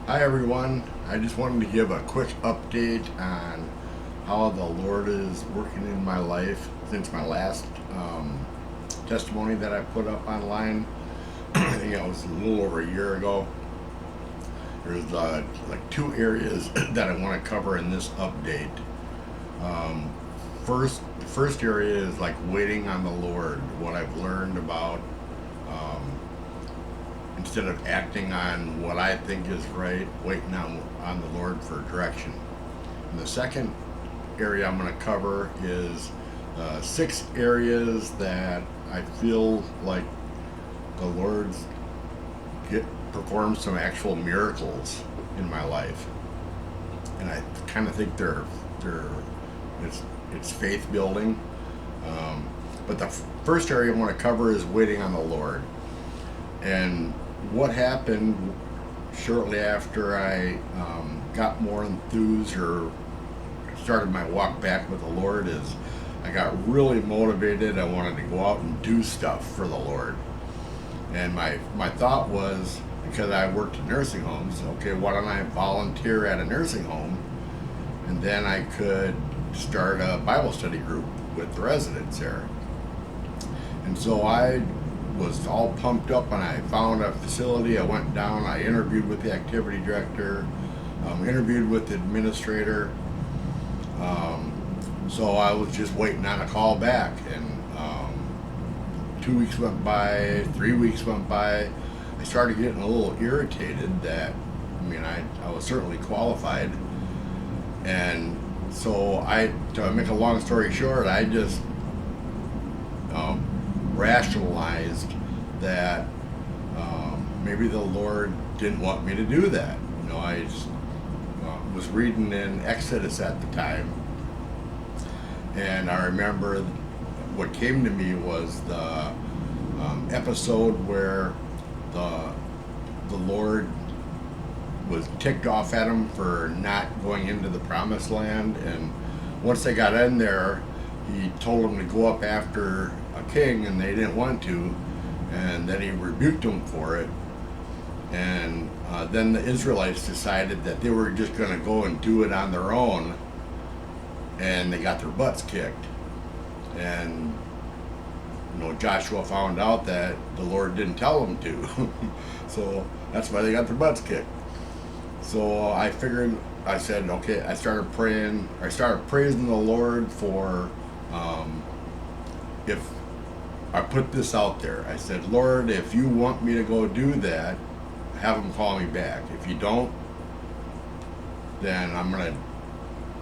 Hi everyone. I just wanted to give a quick update on how the Lord is working in my life since my last testimony that I put up online. I think it was a little over a year ago. There's like two areas that I want to cover in this update. Um, the first area is like waiting on the Lord. What I've learned about um, instead of acting on what I think is right, waiting on the Lord for direction. And the second area I'm going to cover is six areas that I feel like the Lord's performed some actual miracles in my life, and I kind of think they're it's it's faith building. Um, but the first area I want to cover is waiting on the Lord, and what happened shortly after I got more enthused or started my walk back with the Lord is I got really motivated. I wanted to go out and do stuff for the Lord. And my thought was, because I worked in nursing homes, okay, why don't I volunteer at a nursing home, and then I could start a Bible study group with the residents there. And so I was all pumped up and I found a facility. I went down, I interviewed with the activity director, interviewed with the administrator. Um, so I was just waiting on a call back, and 2 weeks went by, 3 weeks went by. I started getting a little irritated that, I was certainly qualified. And so to make a long story short, I just um, rationalized that maybe the Lord didn't want me to do that. I was reading in Exodus at the time, and I remember what came to me was the episode where the Lord was ticked off at him for not going into the promised land, and once they got in there, he told them to go up after a king, and they didn't want to, and then he rebuked them for it. And then the Israelites decided that they were just going to go and do it on their own, and they got their butts kicked. And Joshua found out that the Lord didn't tell them to, so that's why they got their butts kicked. So I figured, I said, okay, I started praying. I started praising the Lord for if I put this out there. I said, Lord, if you want me to go do that, have them call me back. If you don't, then I'm gonna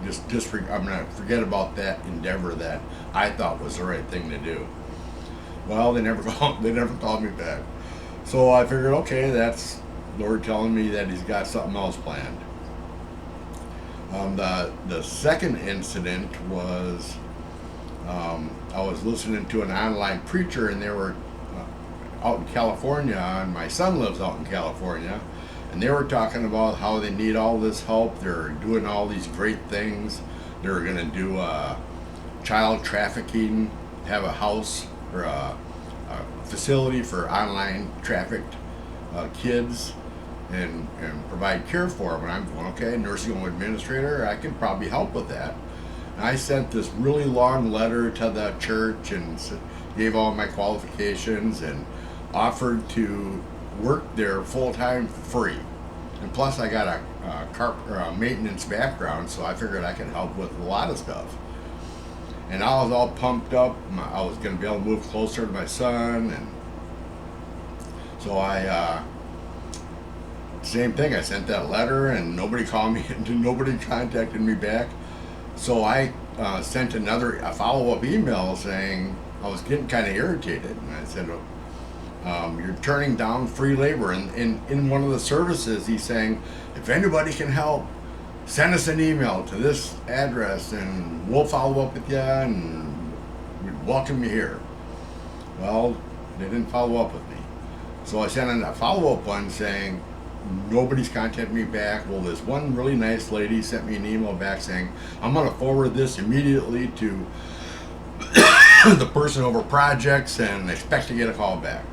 I'm gonna forget about that endeavor that I thought was the right thing to do. Well, they never called me back. So I figured, okay, that's Lord telling me that He's got something else planned. The second incident was I was listening to an online preacher, and they were out in California, and my son lives out in California, and they were talking about how they need all this help. They're doing all these great things. They're going to do child trafficking, have a house or a facility for online trafficked kids, and provide care for them. And I'm going, okay, nursing home administrator, I can probably help with that. And I sent this really long letter to the church and gave all my qualifications and offered to work there full time for free. And plus, I got a maintenance background, so I figured I could help with a lot of stuff. And I was all pumped up. I was going to be able to move closer to my son, and so same thing. I sent that letter, and nobody called me, nobody contacted me back. So I sent a follow-up email saying I was getting kind of irritated, and I said, "You're turning down free labor." And in one of the services, he's saying, "If anybody can help, send us an email to this address, and we'll follow up with you, and we'd welcome you here." Well, they didn't follow up with me, so I sent in a follow-up one saying, nobody's contacted me back. Well, this one really nice lady sent me an email back saying, I'm going to forward this immediately to the person over projects and expect to get a call back.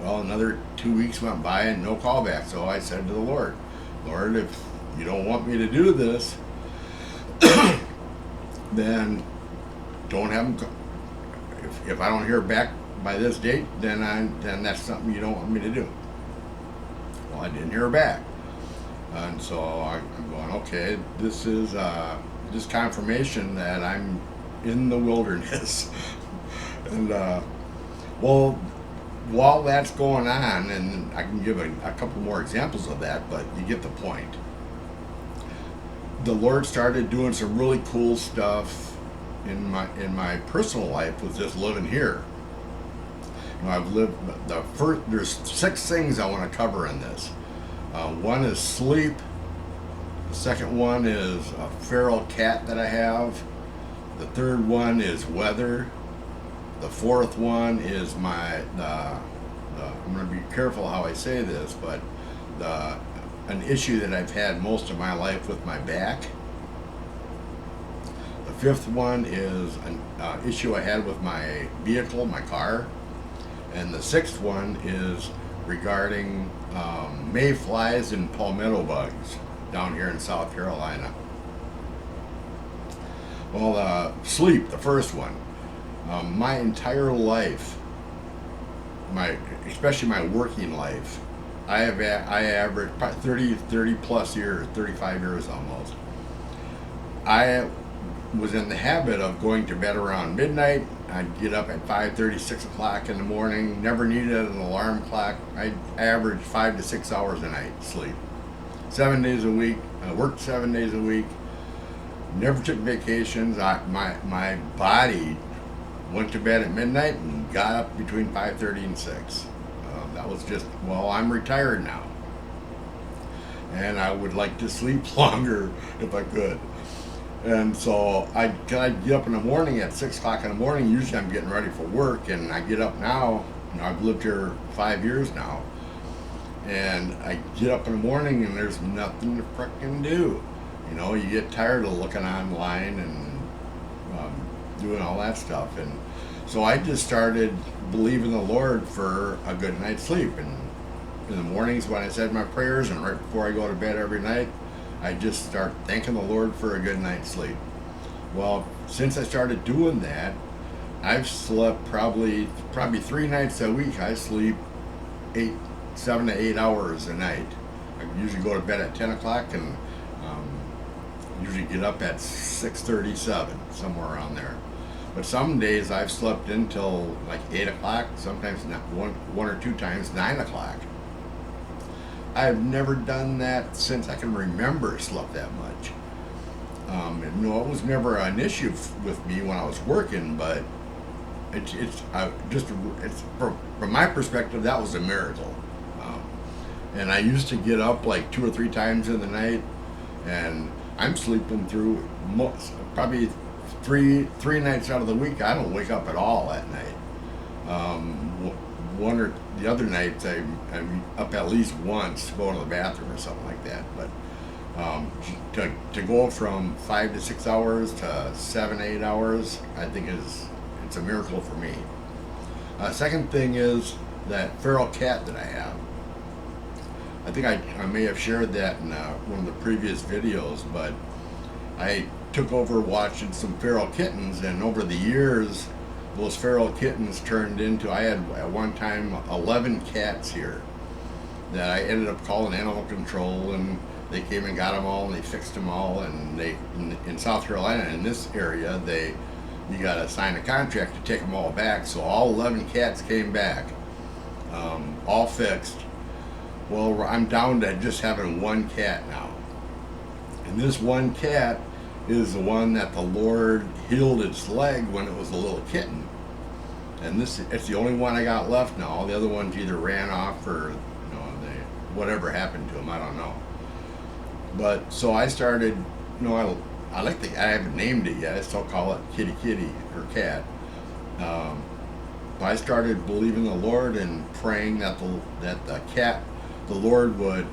Well, another 2 weeks went by and no call back. So I said to the Lord, Lord, if you don't want me to do this, then don't have them. If I don't hear back by this date, then that's something you don't want me to do. Well, I didn't hear back, and so I'm going, okay, this is just confirmation that I'm in the wilderness. And well, while that's going on, and I can give a couple more examples of that, but you get the point. The Lord started doing some really cool stuff in my personal life with just living here. You know, I've lived there's 6 things I want to cover in this. One is sleep. The second one is a feral cat that I have. The third one is weather. The fourth one is I'm going to be careful how I say this, but an issue that I've had most of my life with my back. The fifth one is an issue I had with my vehicle, my car. And the sixth one is regarding mayflies and palmetto bugs down here in South Carolina. Well, sleep, the first one. My entire life, especially my working life, I average 30 plus years, 35 years almost. I was in the habit of going to bed around midnight. I'd get up at 5:30, 6 o'clock in the morning. Never needed an alarm clock. I averaged 5 to 6 hours a night sleep. 7 days a week. I worked 7 days a week. Never took vacations. My body went to bed at midnight and got up between 5:30 and 6. That was just, well, I'm retired now. And I would like to sleep longer if I could. And so I'd get up in the morning at 6 o'clock in the morning. Usually I'm getting ready for work, and I get up now. You know, I've lived here 5 years now. And I get up in the morning and there's nothing to frickin' do. You know, you get tired of looking online and doing all that stuff. And so I just started believing the Lord for a good night's sleep. And in the mornings when I said my prayers and right before I go to bed every night, I just start thanking the Lord for a good night's sleep. Well, since I started doing that, I've slept probably 3 nights a week. I sleep 7 to 8 hours a night. I usually go to bed at 10 o'clock and usually get up at 6:37, somewhere around there. But some days I've slept until like 8 o'clock, sometimes not one or two times 9 o'clock. I've never done that since I can remember, slept that much. No, it was never an issue with me when I was working, but it's from my perspective, that was a miracle. And I used to get up like 2 or 3 times in the night, and I'm sleeping through probably three nights out of the week. I don't wake up at all at night. One or the other nights I'm up at least once to go to the bathroom or something like that. But to go from 5 to 6 hours to 7 to 8 hours, I think it's a miracle for me. Second thing is that feral cat that I have. I think I may have shared that in one of the previous videos, but I took over watching some feral kittens, and over the years, those feral kittens turned into, I had at one time 11 cats here that I ended up calling animal control, and they came and got them all, and they fixed them all, and in South Carolina, in this area, you got to sign a contract to take them all back, so all 11 cats came back, all fixed. Well, I'm down to just having one cat now. And this one cat is the one that the Lord healed its leg when it was a little kitten. And it's the only one I got left now. All the other ones either ran off or whatever happened to them, I don't know. But so I started, I haven't named it yet. I still call it Kitty or cat. But I started believing the Lord and praying that the Lord would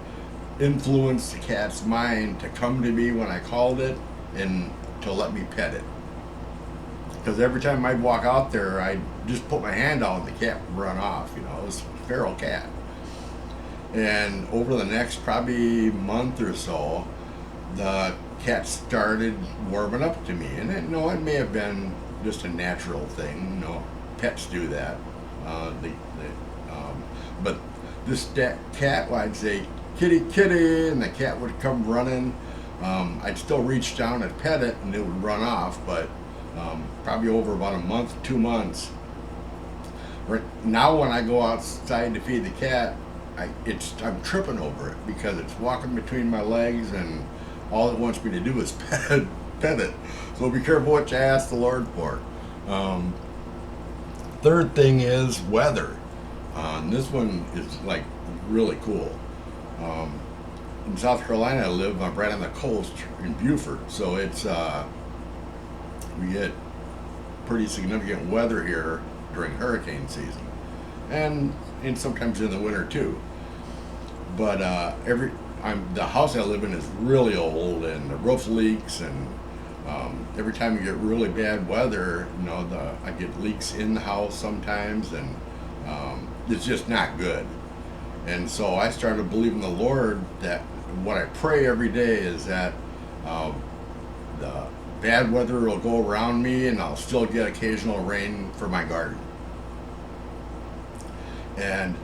influence the cat's mind to come to me when I called it and to let me pet it. Because every time I'd walk out there, I'd just put my hand out and the cat would run off. It was a feral cat. And over the next probably month or so, the cat started warming up to me. And it may have been just a natural thing. Pets do that. But this cat, I'd say, kitty, kitty, and the cat would come running. I'd still reach down and pet it, and it would run off. But probably over about a month, 2 months. Right now, when I go outside to feed the cat, I'm tripping over it because it's walking between my legs, and all it wants me to do is pet it. So be careful what you ask the Lord for. Third thing is weather. And this one is like really cool. In South Carolina, I live. I'm right on the coast in Beaufort, so it's we get pretty significant weather here during hurricane season, and sometimes in the winter too. But the house I live in is really old, and the roof leaks, and every time you get really bad weather, I get leaks in the house sometimes, and it's just not good. And so I started believing the Lord that what I pray every day is that the bad weather will go around me, and I'll still get occasional rain for my garden. And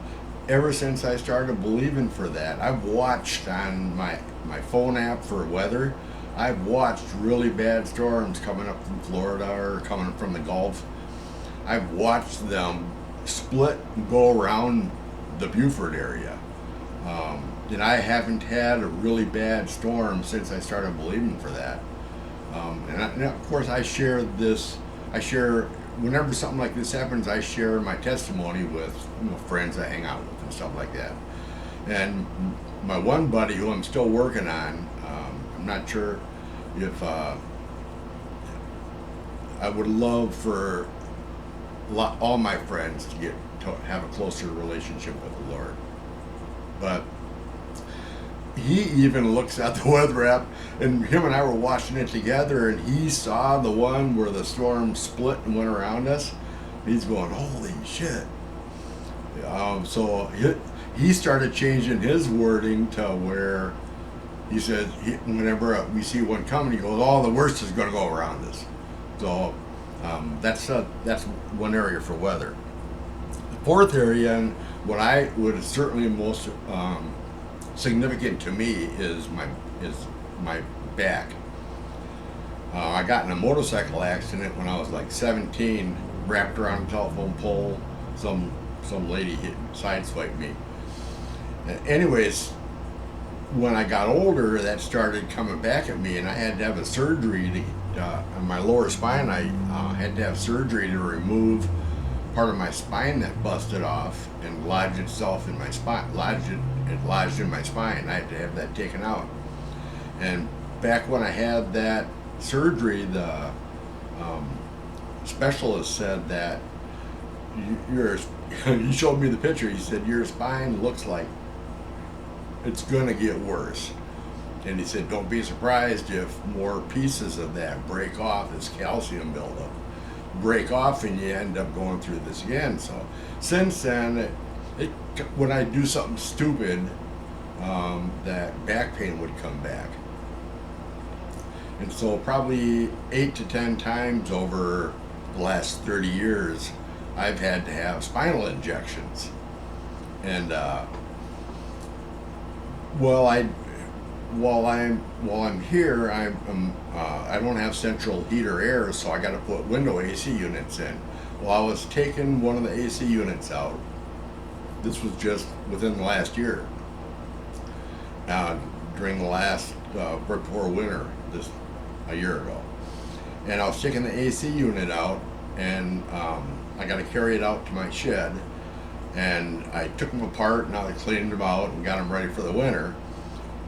ever since I started believing for that, I've watched on my phone app for weather. I've watched really bad storms coming up from Florida or coming from the Gulf. I've watched them split and go around the Beaufort area. And I haven't had a really bad storm since I started believing for that. And of course, I share whenever something like this happens, I share my testimony with friends I hang out with and stuff like that. And my one buddy who I'm still working on, I'm not sure if I would love for all my friends to have a closer relationship with the Lord. But he even looks at the weather app, and him and I were watching it together, and he saw the one where the storm split and went around us. He's going, holy shit. So he started changing his wording to where he said, whenever we see one coming, he goes, oh, the worst is going to go around us. So that's one area for weather. The fourth area, and what I would certainly most significant to me is my back. I got in a motorcycle accident when I was like 17, wrapped around a telephone pole. Some lady sideswiped me. Anyways, when I got older, that started coming back at me, and I had to have a surgery on my lower spine. I had to have surgery to remove part of my spine that busted off and lodged itself in my spine. It lodged in my spine. I had to have that taken out. And back when I had that surgery, the specialist said that he showed me the picture. He said, your spine looks like it's going to get worse. And he said, don't be surprised if more pieces of that break off, this calcium buildup, break off, and you end up going through this again. So since then, when I do something stupid, that back pain would come back. And so probably 8 to 10 times over the last 30 years, I've had to have spinal injections. And while I'm here, I don't have central heat or air, so I got to put window AC units in. Well, I was taking one of the AC units out. This was just within the last year. During the last right before winter, a year ago, and I was taking the AC unit out, and I got to carry it out to my shed, and I took them apart and I cleaned them out and got them ready for the winter.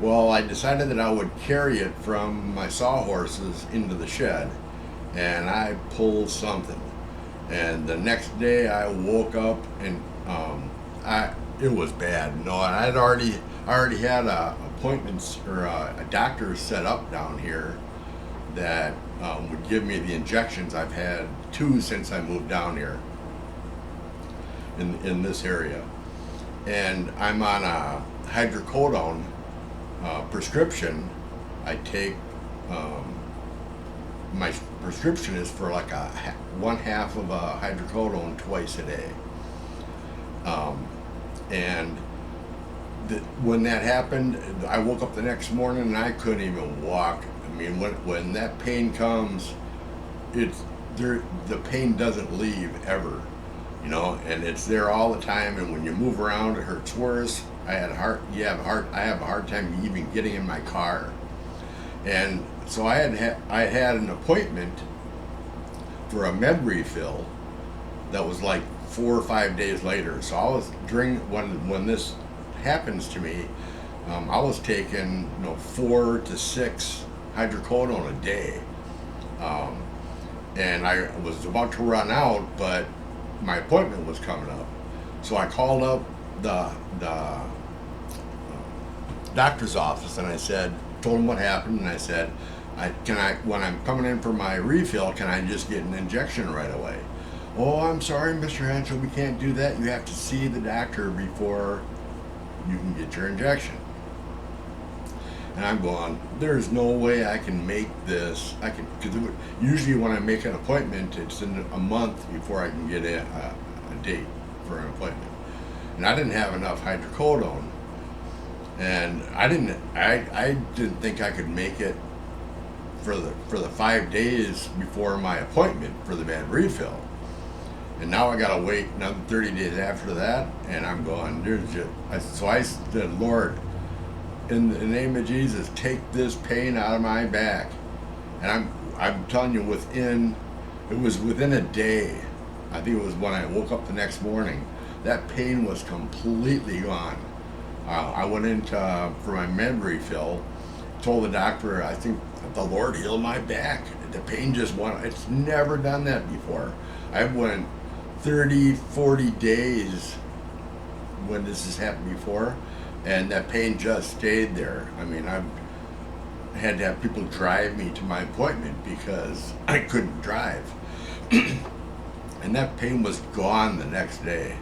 Well, I decided that I would carry it from my sawhorses into the shed, and I pulled something. And the next day I woke up and it was bad. And I already had appointments or a doctor set up down here that would give me the injections. I've had 2 since I moved down here in this area. and I'm on a hydrocodone prescription. I take my prescription is for like one half of a hydrocodone twice a day. And when that happened, I woke up the next morning and I couldn't even walk. I mean, when that pain comes, it's there. The pain doesn't leave ever, and it's there all the time. And when you move around, it hurts worse. I have a hard time even getting in my car. And so I had an appointment for a med refill that was like 4 or 5 days later. So I was when this happens to me, I was taking 4 to 6 hydrocodone a day, and I was about to run out, but my appointment was coming up. So I called up the doctor's office and told him what happened, and I said, when I'm coming in for my refill, can I just get an injection right away? Oh, I'm sorry, Mr. Henshaw, we can't do that. You have to see the doctor before you can get your injection. And I'm going, there's no way I can make this. Because usually when I make an appointment, it's in a month before I can get a date for an appointment. And I didn't have enough hydrocodone. And I didn't think I could make it for the 5 days before my appointment for the med refill. And now I gotta wait another 30 days after that, and I'm going, so I said, Lord, in the name of Jesus, take this pain out of my back. And I'm telling you, it was within a day. I think it was when I woke up the next morning, that pain was completely gone. I went in for my med refill, told the doctor, I think the Lord healed my back. The pain just went. It's never done that before. I went 30, 40 days when this has happened before, and that pain just stayed there. I mean, I've had to have people drive me to my appointment because I couldn't drive. And that pain was gone the next day,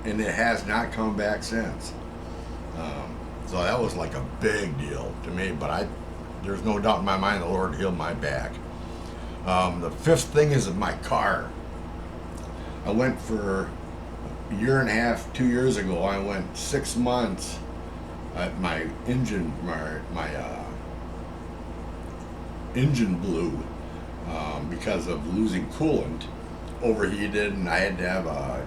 and it has not come back since. So that was like a big deal to me, but there's no doubt in my mind the Lord healed my back. The fifth thing is my car. I went for a year and a half, 2 years ago. I went 6 months. My engine blew because of losing coolant, overheated, and I had to have a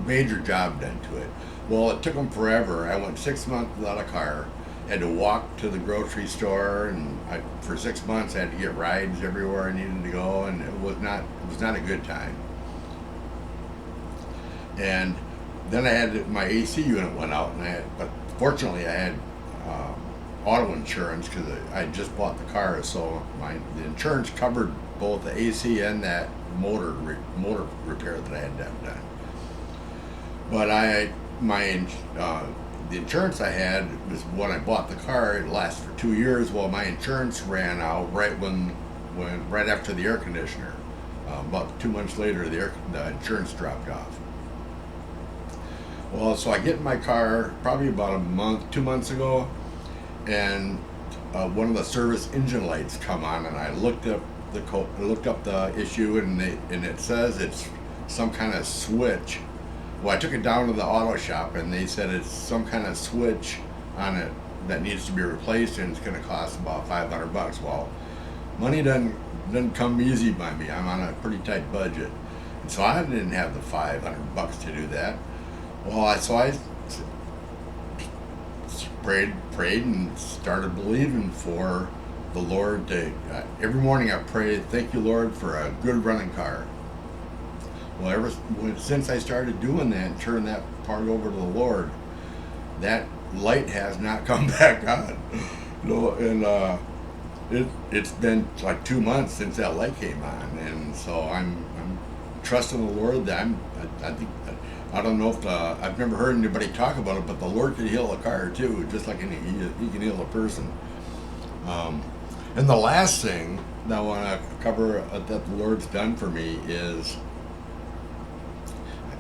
major job done to it. Well, it took them forever. I went 6 months without a car. Had to walk to the grocery store, and for 6 months I had to get rides everywhere I needed to go, and it was not a good time. And then my AC unit went out, but fortunately I had auto insurance because I just bought the car, so the insurance covered both the AC and that motor repair that I had to have done. But the insurance I had was when I bought the car. It lasted for 2 years. Well, my insurance ran out right after the air conditioner. About 2 months later, the insurance dropped off. Well, so I get in my car probably about 2 months ago, and one of the service engine lights come on, and I looked up the issue, and it says it's some kind of switch. Well, I took it down to the auto shop, and they said it's some kind of switch on it that needs to be replaced, and it's going to cost about $500. Well, money doesn't come easy by me. I'm on a pretty tight budget, and so I didn't have the $500 to do that. Well, I prayed, and started believing for the Lord to. Every morning I prayed, "Thank you, Lord, for a good running car." Well, since I started doing that and turned that part over to the Lord, that light has not come back on. And it's been like 2 months since that light came on, and so I'm trusting the Lord. I don't know if I've never heard anybody talk about it, but the Lord can heal a car too, just like He can heal a person. And the last thing that I want to cover that the Lord's done for me is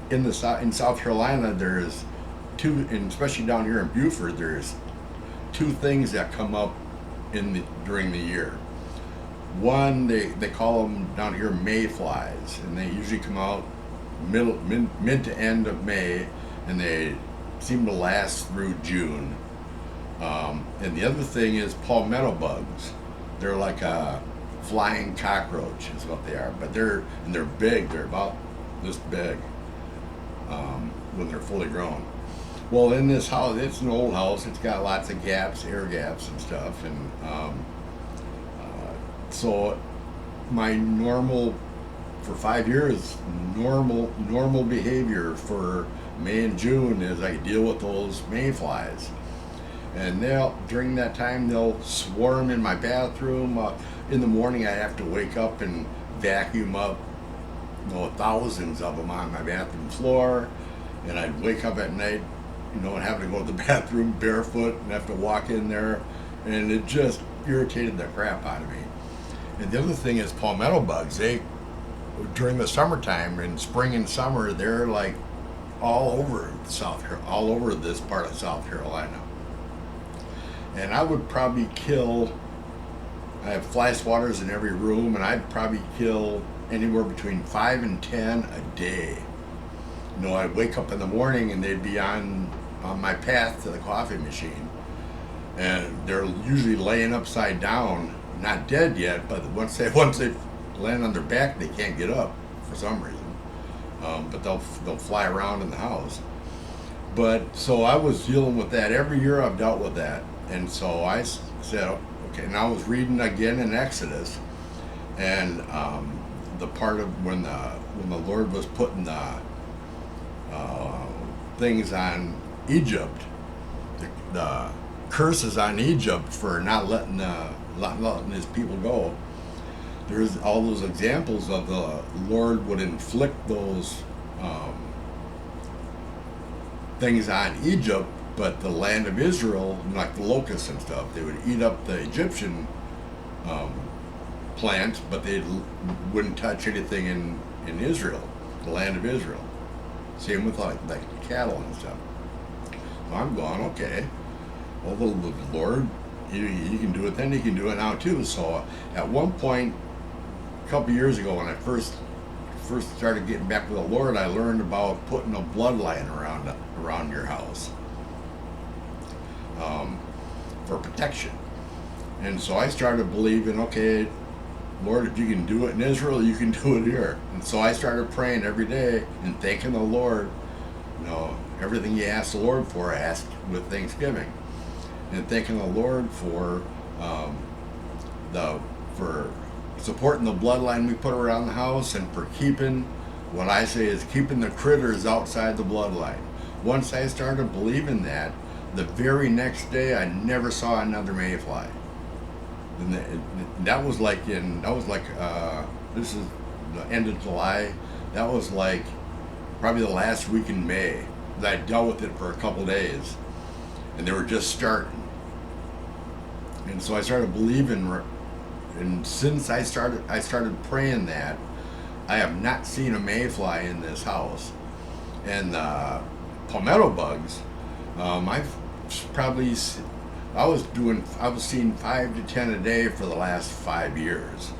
in South Carolina. There's two, and especially down here in Buford, there's two things that come up during the year. One, they call them down here mayflies, and they usually come out mid to end of May, and they seem to last through June. And the other thing is palmetto bugs. They're like a flying cockroach is what they are, but they're big. They're about this big when they're fully grown. Well, in this house, it's an old house. It's got lots of gaps, air gaps and stuff, and so my normal for 5 years normal behavior for May and June is I deal with those mayflies, and they'll during that time they'll swarm in my bathroom. In the morning, I have to wake up and vacuum up, thousands of them on my bathroom floor, and I'd wake up at night, and have to go to the bathroom barefoot and have to walk in there, and it just irritated the crap out of me. And the other thing is palmetto bugs. During the summertime, in spring and summer, they're like all over all over this part of South Carolina. And I would probably I have fly swatters in every room, and I'd probably kill anywhere between 5 and 10 a day. I'd wake up in the morning and they'd be on my path to the coffee machine, and they're usually laying upside down, not dead yet, but once they land on their back, they can't get up for some reason. But they'll fly around in the house. But so I was dealing with that every year. I've dealt with that, and so I said, okay. And I was reading again in Exodus, and the part of when the Lord was putting the things on Egypt, the curses on Egypt for not letting his people go. There's all those examples of the Lord would inflict those things on Egypt, but the land of Israel, like the locusts and stuff, they would eat up the Egyptian plants, but they wouldn't touch anything in Israel, the land of Israel. Same with like cattle and stuff. So I'm going, okay, well, the Lord, he can do it then, he can do it now too. So at one point, a couple years ago, when I first started getting back with the Lord, I learned about putting a bloodline around your house for protection. And so I started believing, okay, Lord, if you can do it in Israel, you can do it here. And so I started praying every day and thanking the Lord. Everything you ask the Lord for, I asked with thanksgiving, and thanking the Lord for for supporting the bloodline we put around the house, and for keeping what I say is keeping the critters outside the bloodline. Once I started believing that, the very next day I never saw another mayfly. And that was like this is the end of July. That was like probably the last week in May that I dealt with it for a couple days, and they were just starting. And so I started believing, and since I started praying that, I have not seen a mayfly in this house. And palmetto bugs, I was seeing 5 to 10 a day for the last 5 years.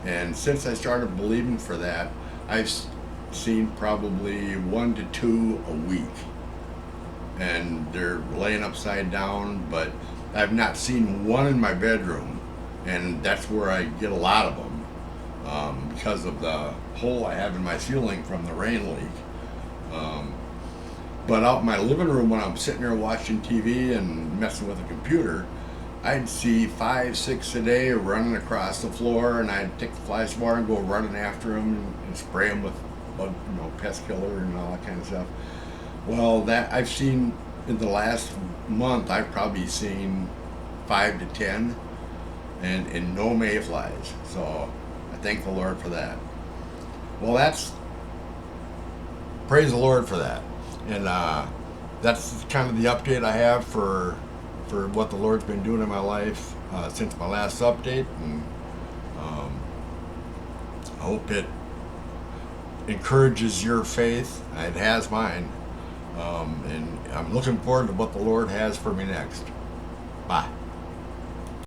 And since I started believing for that, I've seen probably 1 to 2 a week. And they're laying upside down, but I've not seen one in my bedroom. And that's where I get a lot of them, because of the hole I have in my ceiling from the rain leak. But out in my living room, when I'm sitting there watching TV and messing with a computer, I'd see 5, 6 a day running across the floor, and I'd take the fly swatter and go running after them and spray them with pest killer and all that kind of stuff. Well, that I've seen in the last month, I've probably seen 5 to 10, and no mayflies. So I thank the Lord for that. Well, praise the Lord for that. And that's kind of the update I have for what the Lord's been doing in my life since my last update. And I hope it encourages your faith. It has mine. And I'm looking forward to what the Lord has for me next. Bye.